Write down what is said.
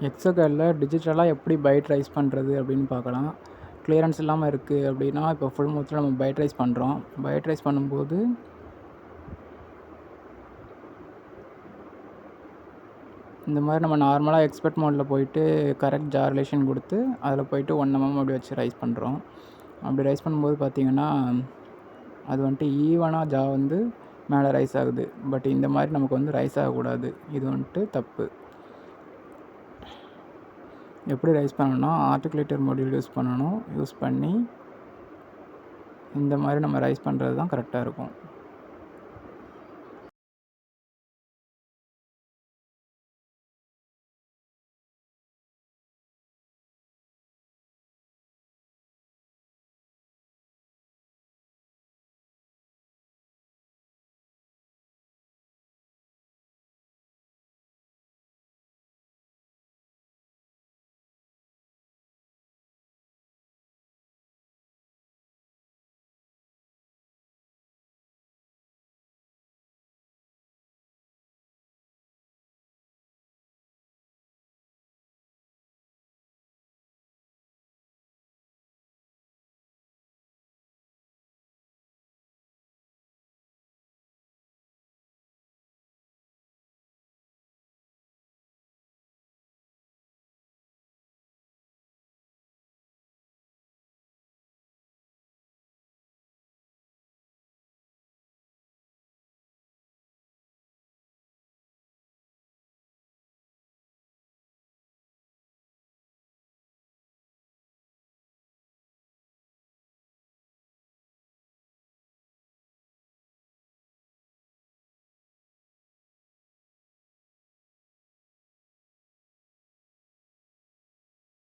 XL டிஜிட்டலாக எப்படி byte rice பண்ணுறது அப்படின்னு பார்க்கலாம். கிளியரன்ஸ் இல்லாமல் இருக்குது அப்படின்னா, இப்போ ஃபுல் மூத்தில் நம்ம பைட் ரைஸ் பண்ணுறோம். பைட் ரைஸ் பண்ணும்போது இந்த மாதிரி நம்ம நார்மலாக எக்ஸ்பர்ட் மோடில் போயிட்டு கரெக்ட் ஜா ரிலேஷன் கொடுத்து அதில் போயிட்டு 1 mm அப்படி வச்சு ரைஸ் பண்ணுறோம். அப்படி ரைஸ் பண்ணும்போது பார்த்திங்கன்னா அது வந்துட்டு ஈவனாக ஜா வந்து மேலே ரைஸ் ஆகுது. பட் இந்த மாதிரி நமக்கு வந்து ரைஸ் ஆகக்கூடாது. இது வந்துட்டு தப்பு. எப்படி ரைஸ் பண்ணணும்னா ஆர்டிகுலேட்டர் மாடியூல் யூஸ் பண்ணி இந்த மாதிரி நம்ம ரைஸ் பண்ணுறது தான் கரெக்டாக இருக்கும்.